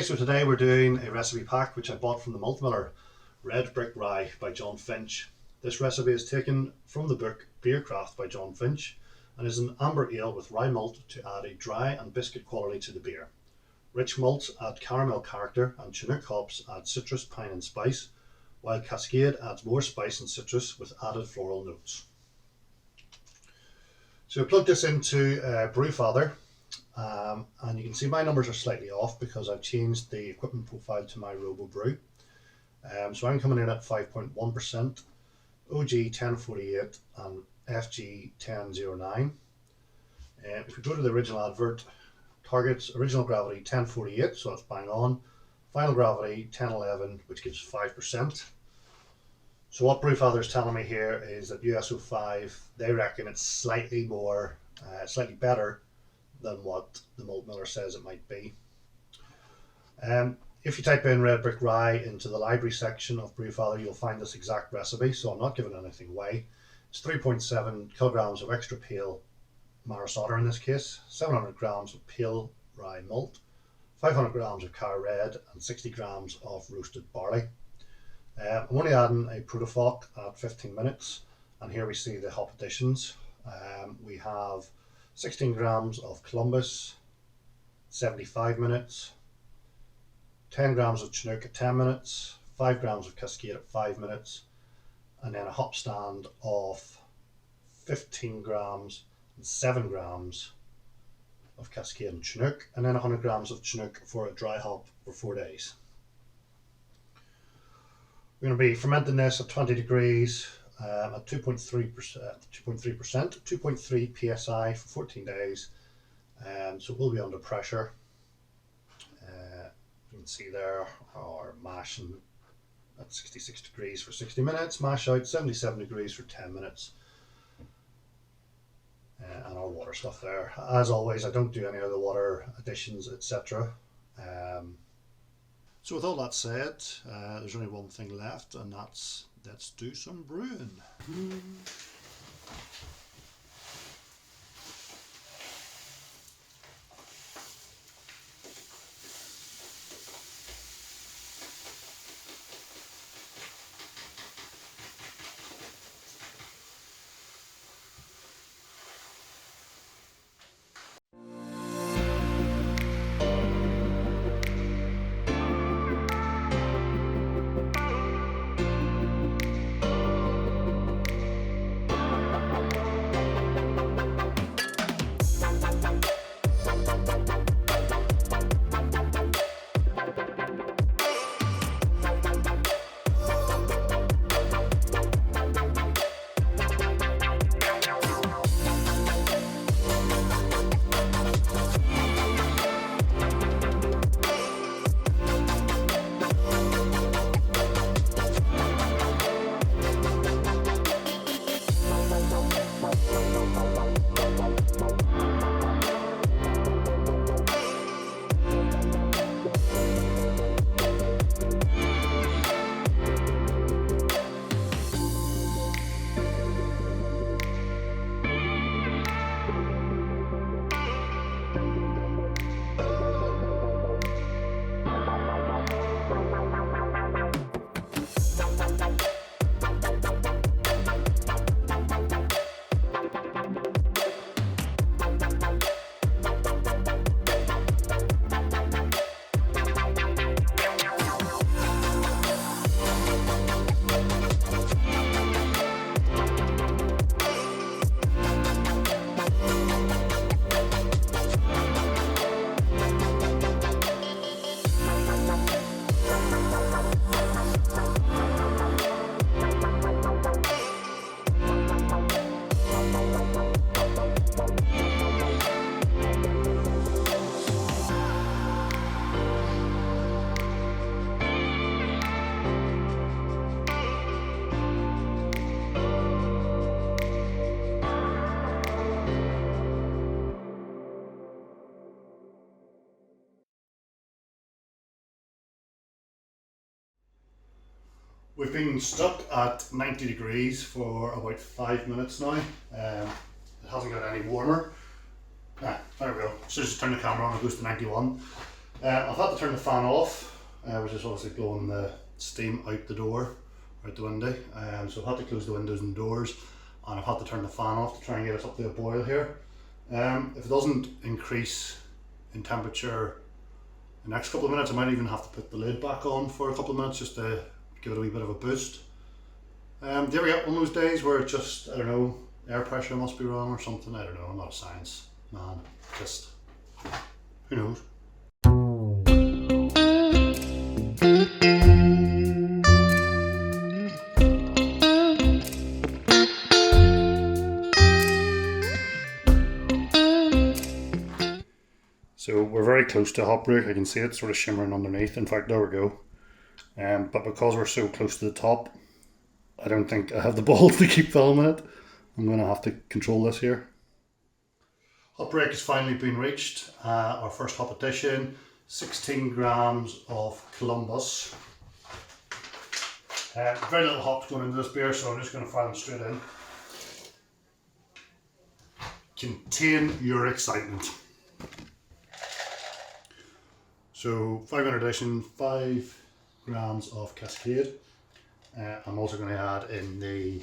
so today we're doing a recipe pack which I bought from the Malt Miller, Red Brick Rye by John Finch. This recipe is taken from the book Beercraft by John Finch and is an amber ale with rye malt to add a dry and biscuit quality to the beer. Rich malts add caramel character and Chinook hops add citrus, pine and spice, while Cascade adds more spice and citrus with added floral notes. So I plugged this into Brewfather. And you can see my numbers are slightly off because I've changed the equipment profile to my Robo Brew. So I'm coming in at 5.1%, OG 1048 and FG 1009. If we go to the original advert, targets original gravity 1048, so that's bang on. Final gravity 1011, which gives 5%. So what Brewfather is telling me here is that USO5, they reckon it's slightly more, slightly better than what the Malt Miller says it might be. If you type in Red Brick Rye into the library section of Brewfather, you'll find this exact recipe, so I'm not giving anything away. It's 3.7 kilograms of extra pale Maris Otter in this case, 700 grams of pale rye malt, 500 grams of Cara Red and 60 grams of roasted barley. I'm only adding a protofoc at 15 minutes, and here we see the hop additions. We have 16 grams of Columbus, 75 minutes, 10 grams of Chinook at 10 minutes, 5 grams of Cascade at 5 minutes, and then a hop stand of 15 grams and 7 grams of Cascade and Chinook, and then 100 grams of Chinook for a dry hop for 4 days. We're going to be fermenting this at 20 degrees at 2.3 psi for 14 days, so it will be under pressure. You can see there our mash at 66 degrees for 60 minutes, mash out 77 degrees for 10 minutes, and our water stuff there. As always, I don't do any other water additions, etc. So with all that said, there's only one thing left, and that's let's do some brewing. We've been stuck at 90 degrees for about 5 minutes now. It hasn't got any warmer. There we go. So just turn the camera on, it goes to 91. I've had to turn the fan off, which is obviously blowing the steam out the door, out the window. So I've had to close the windows and doors, and I've had to turn the fan off to try and get us up to a boil here. If it doesn't increase in temperature in the next couple of minutes, I might even have to put the lid back on for a couple of minutes just to give it a wee bit of a boost. Do you ever get one of those days where it just, I don't know, air pressure must be wrong or something? I don't know, I'm not a science man, just, who knows? So we're very close to hot brew. I can see it sort of shimmering underneath. In fact, there we go. But because we're so close to the top, I don't think I have the balls to keep filming it. I'm going to have to control this here. Hot break has finally been reached. Our first hop addition, 16 grams of Columbus. Very little hops going into this beer, so I'm just going to fire them straight in. Contain your excitement. So 500 addition, 5 grams of Cascade. I'm also going to add in the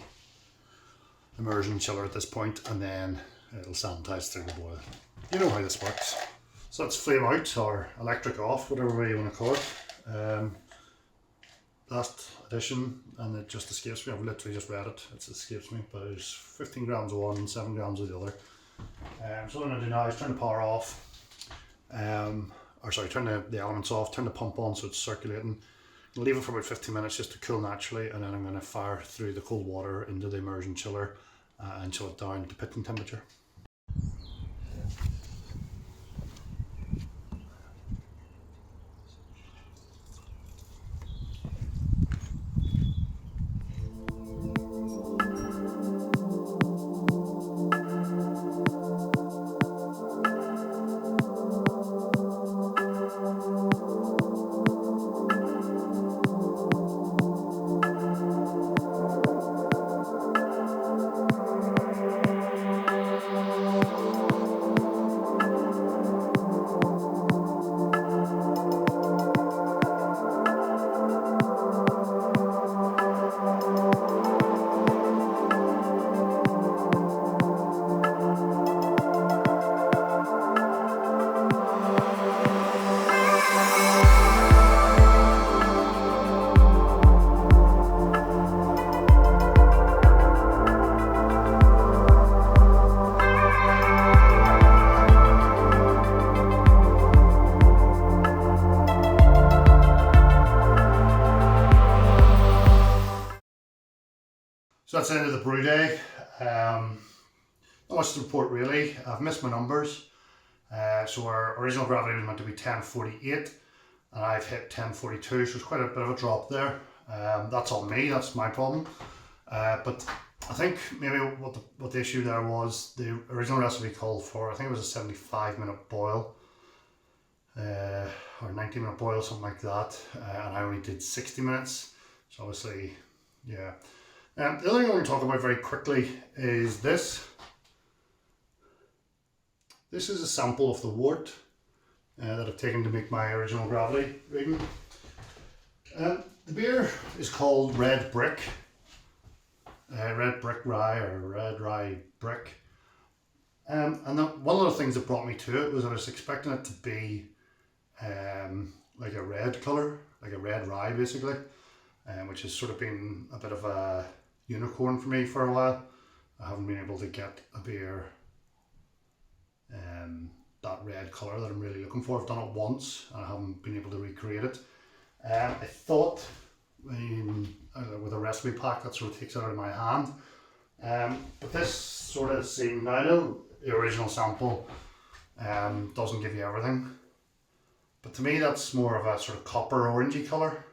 immersion chiller at this point, and then it'll sanitize through the boil. You know how this works. So that's flame out or electric off, whatever way you want to call it. Last addition, and it just escapes me. I've literally just read it. It escapes me, but it's 15 grams of one, 7 grams of the other. So what I'm going to do now is turn the power off. Turn the elements off, turn the pump on so it's circulating. I'll leave it for about 15 minutes just to cool naturally, and then I'm going to fire through the cold water into the immersion chiller and chill it down to pitting temperature. So that's the end of the brew day. Not much to report really. I've missed my numbers. So our original gravity was meant to be 1048 and I've hit 1042, so it's quite a bit of a drop there. That's on me, that's my problem. But I think maybe what the issue there was, the original recipe called for, I think it was a 75-minute boil. Or 90-minute boil, something like that. And I only did 60 minutes. So obviously, yeah. The other thing I want to talk about very quickly is this. This is a sample of the wort that I've taken to make my original gravity reading. The beer is called Red Brick. Red Brick Rye or Red Rye Brick. And one of the things that brought me to it was I was expecting it to be like a red colour, like a red rye basically, which has sort of been a bit of a unicorn for me for a while. I haven't been able to get a beer that red colour that I'm really looking for. I've done it once and I haven't been able to recreate it. I thought with a recipe pack that sort of takes it out of my hand. But this sort of seemed, now I know the original sample doesn't give you everything, but to me that's more of a sort of copper orangey colour.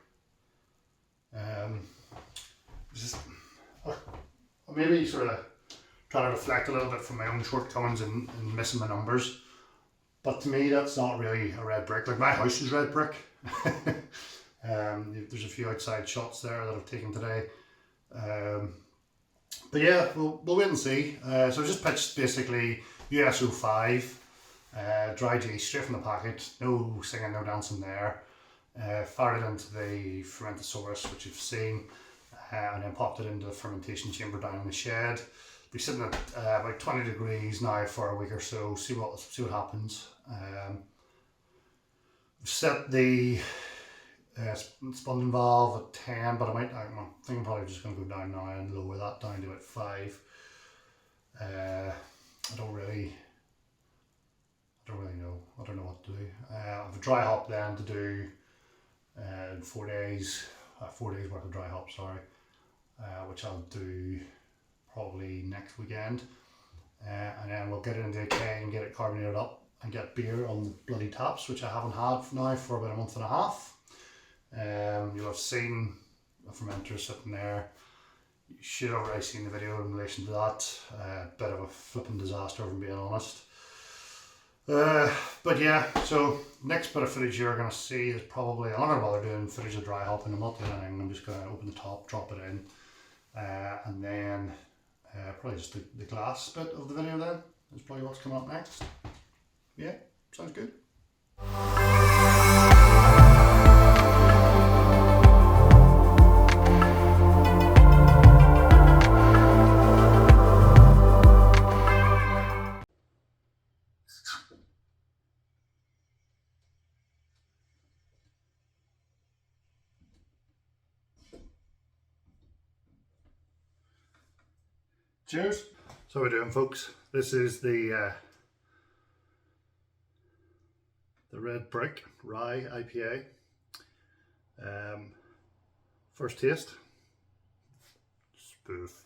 Maybe sort of trying to reflect a little bit from my own shortcomings and missing my numbers. But to me that's not really a red brick. Like my house is red brick. There's a few outside shots there that I've taken today. But yeah, we'll wait and see. So I just pitched basically USO 5 Dry yeast straight from the packet, no singing, no dancing there. Fired it into the fermentosaurus, which you've seen, and then popped it into the fermentation chamber down in the shed. Be sitting at about 20 degrees now for a week or so. See what happens. Set the spunding valve at 10, but I think I'm probably just going to go down now and lower that down to about 5. I don't really know. I don't know what to do. I have a dry hop then to do in 4 days. 4 days worth of dry hop, sorry, which I'll do probably next weekend, and then we'll get it into a keg and get it carbonated up and get beer on the bloody taps, which I haven't had now for about a month and a half. You'll have seen a fermenter sitting there. You should have already seen the video in relation to that. Bit of a flipping disaster, if I'm being honest. But yeah, so next bit of footage you're going to see is probably, I'm not going to bother doing footage of dry hopping. I'm not doing anything. I'm just going to open the top, drop it in, and then probably just the glass bit of the video then is probably what's coming up next. Yeah, sounds good. Cheers. So we're doing, folks. This is the Red Brick Rye IPA. First taste. Spoof.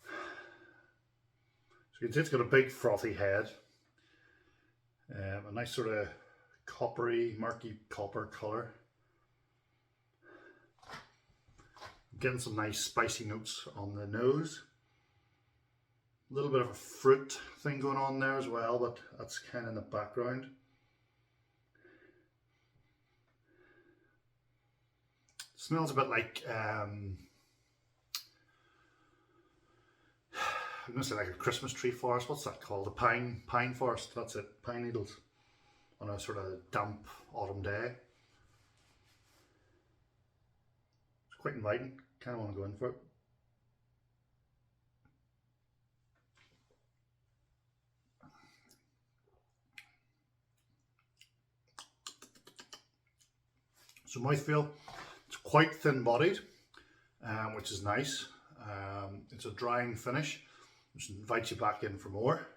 So you can see it's got a big frothy head. A nice sort of coppery, murky copper colour. Getting some nice spicy notes on the nose. A little bit of a fruit thing going on there as well, but that's kind of in the background. Smells a bit like I'm going to say like a Christmas tree forest. What's that called? A pine forest. That's it. Pine needles on a sort of damp autumn day. It's quite inviting. Kind of want to go in for it. So mouthfeel, it's quite thin bodied, which is nice. It's a drying finish, which invites you back in for more.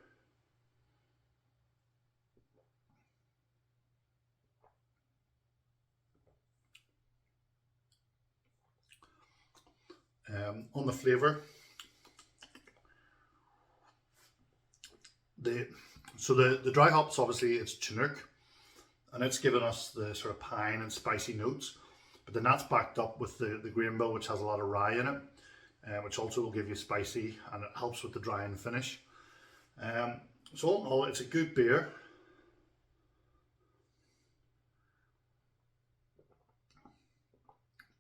On the flavour, the dry hops, obviously it's Chinook, and it's given us the sort of pine and spicy notes, but then that's backed up with the grain bill, which has a lot of rye in it, which also will give you spicy, and it helps with the dry and finish. So all in all, it's a good beer.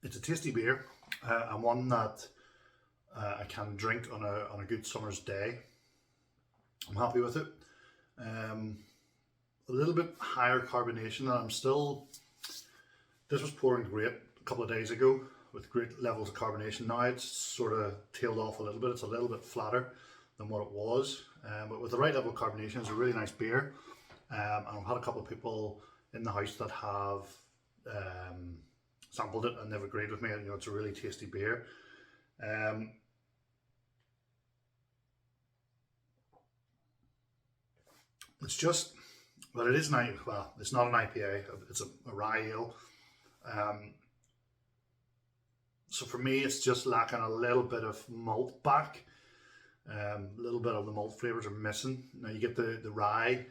It's a tasty beer, and one that I can drink on a good summer's day. I'm happy with it. A little bit higher carbonation, and this was pouring great a couple of days ago with great levels of carbonation. Now it's sort of tailed off a little bit. It's a little bit flatter than what it was, but with the right level of carbonation, it's a really nice beer. And I've had a couple of people in the house that have sampled it, and they've agreed with me. You know, it's a really tasty beer. It's just, well, it is nice. Well, it's not an IPA. It's a rye ale. So for me, it's just lacking a little bit of malt back. A little bit of the malt flavours are missing. Now you get the rye,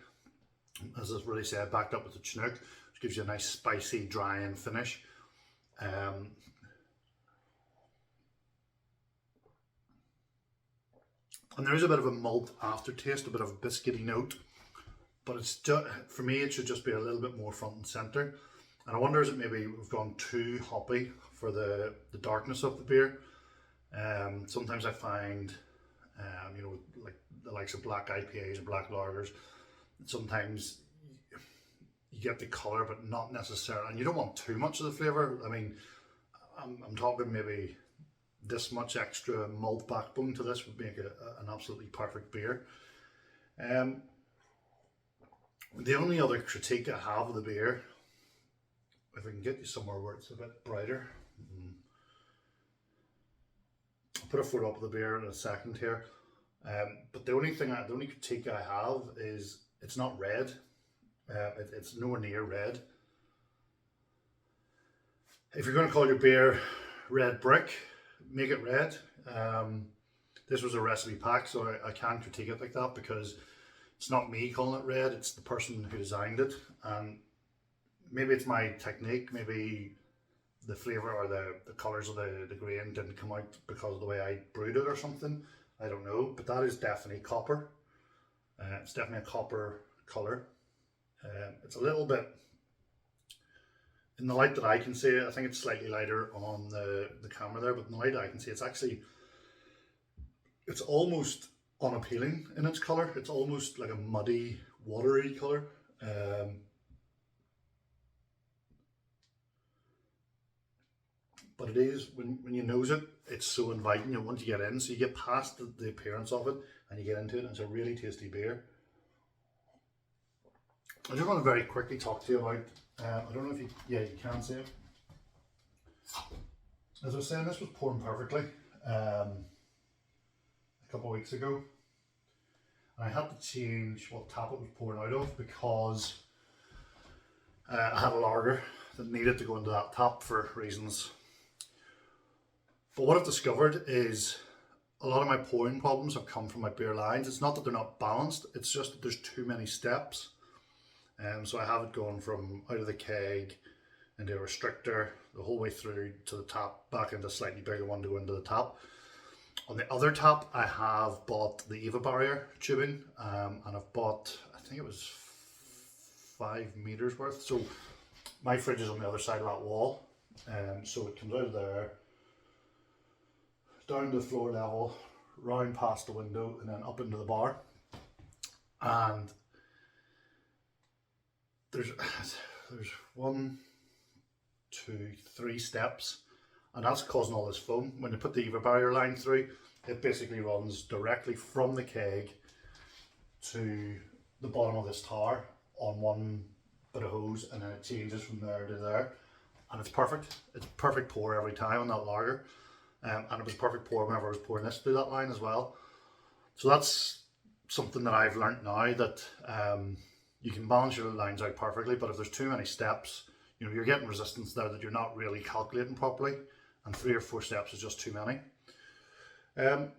as I've already said, backed up with the Chinook, which gives you a nice spicy, dry and finish. And there is a bit of a malt aftertaste, a bit of a biscuity note, but it's just, for me, it should just be a little bit more front and centre. And I wonder, is it maybe we've gone too hoppy for the darkness of the beer? Sometimes I find, you know, like the likes of black IPAs and black lagers, sometimes you get the colour but not necessarily, and you don't want too much of the flavour. I mean, I'm talking maybe this much extra malt backbone to this would make it an absolutely perfect beer. The only other critique I have of the beer, if I can get you somewhere where it's a bit brighter, I'll put a photo up of the beer in a second here. But the only critique I have is it's not red. It's nowhere near red. If you're going to call your beer Red Brick, make it red. This was a recipe pack, so I can't critique it like that because it's not me calling it red, it's the person who designed it. And maybe it's my technique, maybe the flavour or the colours of the grain didn't come out because of the way I brewed it or something. I don't know, but that is definitely copper. It's definitely a copper colour. It's a little bit, in the light that I can see, I think it's slightly lighter on the camera there, but in the light I can see, it's almost unappealing in its colour. It's almost like a muddy, watery colour. But it is, when you nose it, it's so inviting. You want to get in, so you get past the appearance of it and you get into it, and it's a really tasty beer. I just want to very quickly talk to you about, I don't know if you can see it. As I was saying, this was pouring perfectly a couple of weeks ago. And I had to change what tap it was pouring out of because I had a lager that needed to go into that tap for reasons. But what I've discovered is a lot of my pouring problems have come from my beer lines. It's not that they're not balanced, it's just that there's too many steps. So I have it going from out of the keg into a restrictor, the whole way through to the tap, back into a slightly bigger one to go into the tap. On the other tap, I have bought the Eva barrier tubing, and I've bought, I think it was 5 meters worth. So my fridge is on the other side of that wall, so it comes out of there, down to the floor level, round past the window, and then up into the bar. And there's 1, 2, 3 steps, and that's causing all this foam. When you put the Eva barrier line through, it basically runs directly from the keg to the bottom of this tower on one bit of hose, and then it changes from there to there, and it's perfect. It's perfect pour every time on that lager, and it was perfect pour whenever I was pouring this through that line as well. So that's something that I've learnt now, that you can balance your lines out perfectly, but if there's too many steps, you know, you're getting resistance there that you're not really calculating properly, and 3 or 4 steps is just too many. It's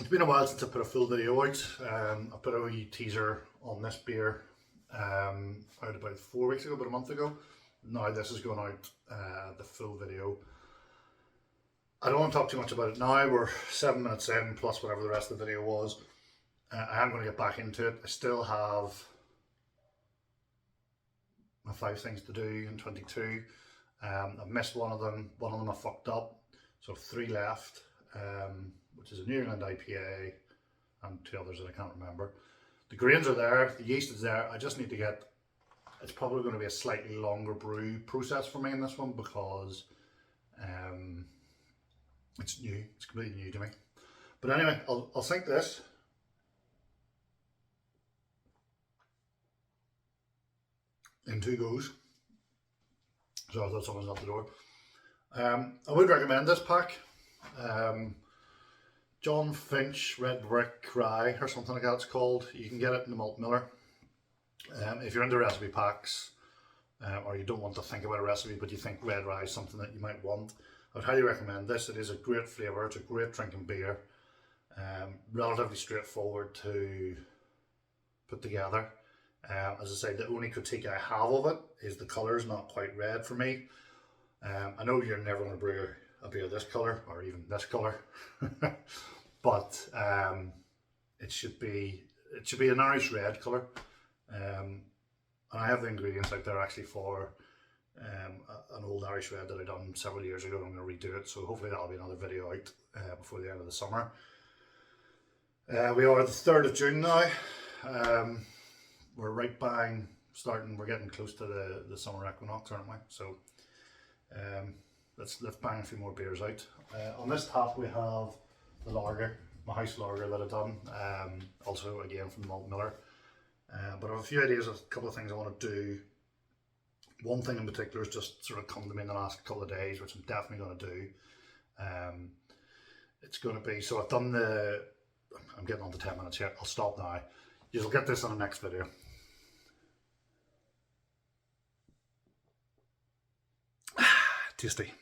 been a while since I put a full video out. I put a wee teaser on this beer out about 4 weeks ago, about a month ago. Now this is going out, the full video. I don't want to talk too much about it now. We're 7 minutes in, plus whatever the rest of the video was. I am going to get back into it. I still have my 5 things to do in 22. I've missed one of them. One of them I fucked up. So 3 left, which is a New England IPA and 2 others that I can't remember. The grains are there, the yeast is there. I just need to get, it's probably going to be a slightly longer brew process for me in this one because it's new. It's completely new to me. But anyway, I'll sink this. In 2 goes. So I thought someone's at the door. I would recommend this pack. John Finch Red Brick Rye or something like that it's called. You can get it in the Malt Miller. If you're into recipe packs, or you don't want to think about a recipe but you think red rye is something that you might want, I would highly recommend this. It is a great flavour, it's a great drinking beer, relatively straightforward to put together. As I say, the only critique I have of it is the colour is not quite red for me. I know you're never going to brew a beer this colour or even this colour, but it should be an Irish red colour. And I have the ingredients out there actually for an old Irish red that I done several years ago. I'm going to redo it, so hopefully that'll be another video out before the end of the summer. We are the 3rd of June now. We're right bang starting, we're getting close to the summer equinox, aren't we? So let's bang a few more beers out. On this tap we have the lager, my house lager that I've done, also again from Malt Miller. But I have a few ideas of a couple of things I want to do. One thing in particular has just sort of come to me in the last couple of days, which I'm definitely going to do. It's going to be, so I've done I'm getting on to 10 minutes here, I'll stop now. You'll get this on the next video. Tasty.